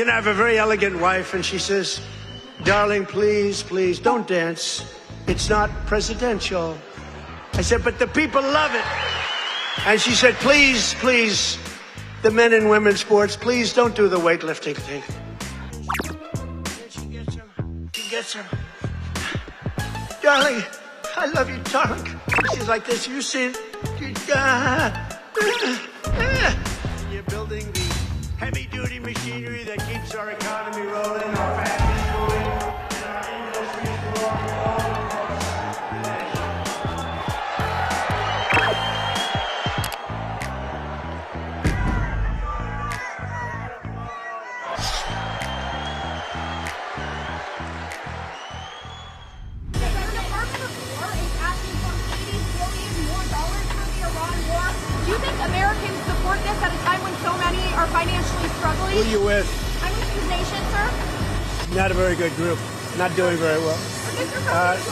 You know, I have a very elegant wife, and she says, darling, please, please, don't dance. It's not presidential. I said, but the people love it. And she said, please, please, the men and women's sports, please don't do the weightlifting thing. She gets him. Darling, I love you, darling. She's like this, you see it? You're building the heavy-duty machinery that keeps our economy rolling, our families moving, and our industries growing all across the nation. Do you think Americans support this at a time when so many are financially struggling? Who are you with? I'm with His Nation, sir. Not a very good group. Not doing very well.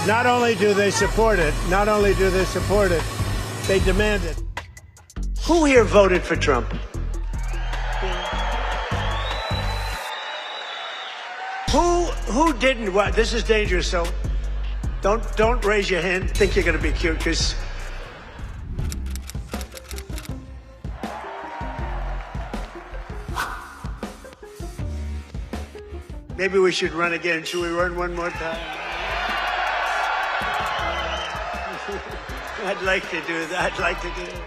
Not only do they support it, they demand it. Who here voted for Trump? Who didn't? Well, this is dangerous, so don't raise your hand. Think you're going to be cute, because maybe we should run again. Should we run one more time? I'd like to do that. I'd like to do it.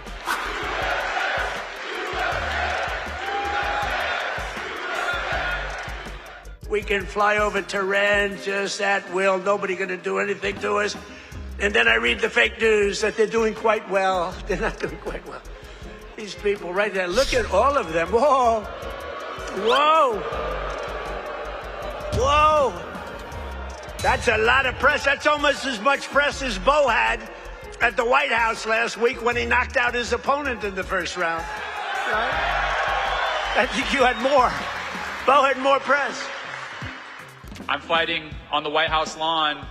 We can fly over Tehran just at will. Nobody going to do anything to us. And then I read the fake news that they're doing quite well. They're not doing quite well. These people right there, look at all of them. Whoa. Whoa. Whoa. That's a lot of press. That's almost as much press as Bo had at the White House last week when he knocked out his opponent in the first round. Right? I think you had more. Bo had more press. I'm fighting on the White House lawn,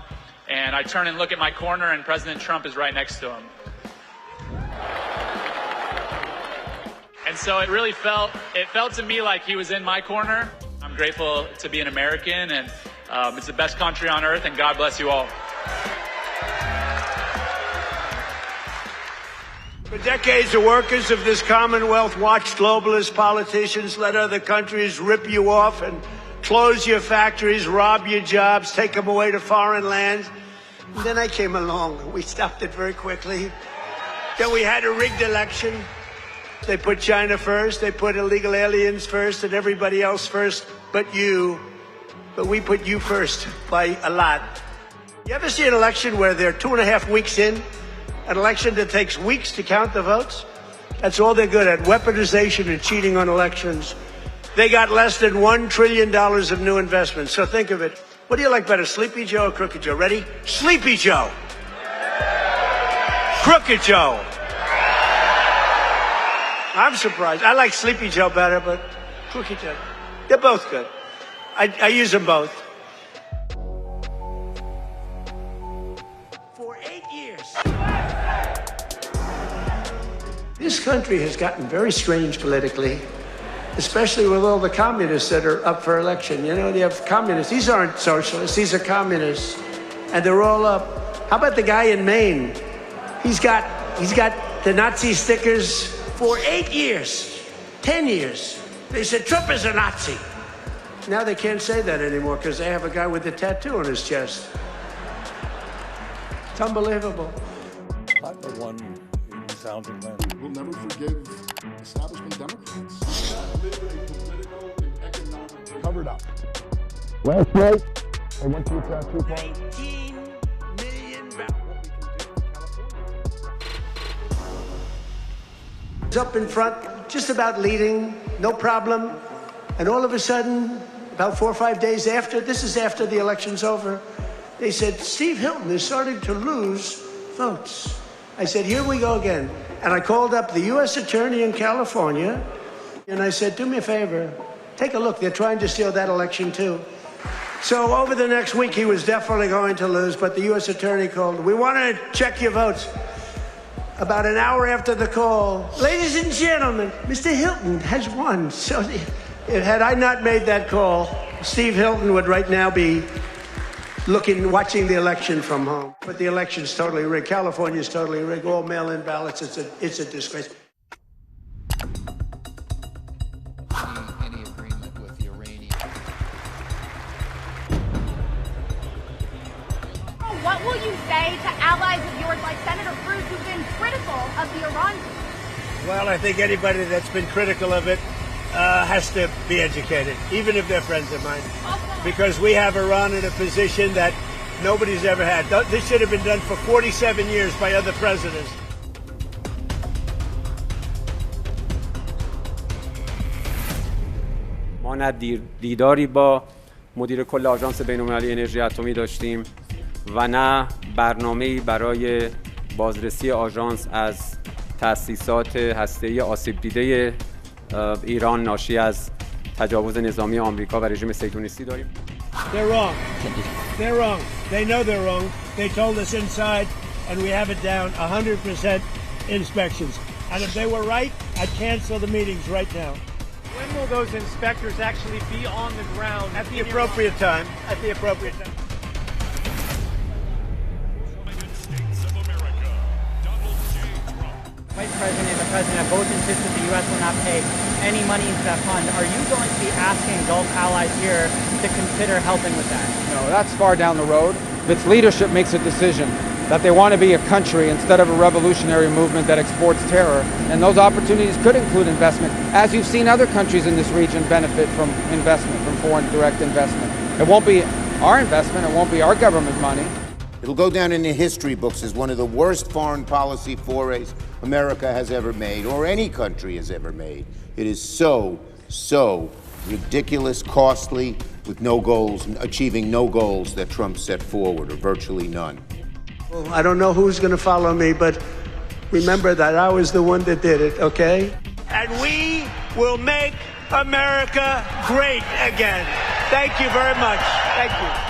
and I turn and look at my corner, and President Trump is right next to him. And so it really felt to me like he was in my corner. I'm grateful to be an American, and it's the best country on earth, and God bless you all. For decades, the workers of this Commonwealth watched globalist politicians let other countries rip you off and close your factories, rob your jobs, take them away to foreign lands. And then I came along. We stopped it very quickly. Then we had a rigged election. They put China first, they put illegal aliens first, and everybody else first but you. But we put you first by a lot. You ever see an election where they're 2.5 weeks in? An election that takes weeks to count the votes? That's all they're good at, weaponization and cheating on elections. They got less than $1 trillion of new investments. So think of it. What do you like better, Sleepy Joe or Crooked Joe? Ready? Sleepy Joe. Crooked Joe. I'm surprised. I like Sleepy Joe better, but Crooked Joe. They're both good. I use them both. For 8 years. This country has gotten very strange politically. Especially with all the communists that are up for election. You know, you have communists. These aren't socialists. These are communists. And they're all up. How about the guy in Maine? He's got the Nazi stickers for 8 years, 10 years. They said, Trump is a Nazi. Now they can't say that anymore because they have a guy with a tattoo on his chest. It's unbelievable. Not the one sounding man. We'll never forgive establishment Democrats. Covered up. Last night, I went to a tattoo party. 19 million up in front, just about leading, no problem. And all of a sudden, about 4 or 5 days after, this is after the election's over, they said, Steve Hilton is starting to lose votes. I said, here we go again. And I called up the U.S. Attorney in California, and I said, do me a favor, take a look. They're trying to steal that election, too. So over the next week, he was definitely going to lose, but the U.S. Attorney called. We want to check your votes. About an hour after the call, ladies and gentlemen, Mr. Hilton has won. So Had I not made that call, Steve Hilton would right now be watching the election from home. But the election's totally rigged. California's totally rigged. All mail-in ballots. It's a disgrace. Any agreement with the Iranians? What will you say to allies of yours like Senator Cruz who've been critical of the Iran deal? Well, I think anybody that's been critical of it has to be educated, even if they're friends of mine. Because we have Iran in a position that nobody's ever had. This should have been done for 47 years by other presidents. ما نه دیداری با مدیر کل آژانس بین‌المللی انرژی اتمی داشتیم و نه برنامه‌ای برای بازرسی آژانس از تأسیسات هسته‌ای آسیب دیده ایران ناشی از تجاوز نظامی آمریکا و رژیم صهیونیستی داریم. They're wrong. They're wrong. They know they're wrong. They told us inside, and we have it down 100% inspections. And if they were right, I'd cancel the meetings right now. When will those inspectors actually be on the ground? At the appropriate time. At the appropriate time. Vice President and the President have both insisted the U.S. will not pay any money into that fund. Are you going to be asking Gulf allies here to consider helping with that? No, that's far down the road. Its leadership makes a decision that they want to be a country instead of a revolutionary movement that exports terror. And those opportunities could include investment, as you've seen other countries in this region benefit from investment, from foreign direct investment. It won't be our investment, it won't be our government money. It'll go down in the history books as one of the worst foreign policy forays America has ever made, or any country has ever made. It is so ridiculous, costly, with no goals, achieving no goals that Trump set forward, or virtually none. Well, I don't know who's going to follow me, but remember that I was the one that did it, okay? And we will make America great again. Thank you very much. Thank you.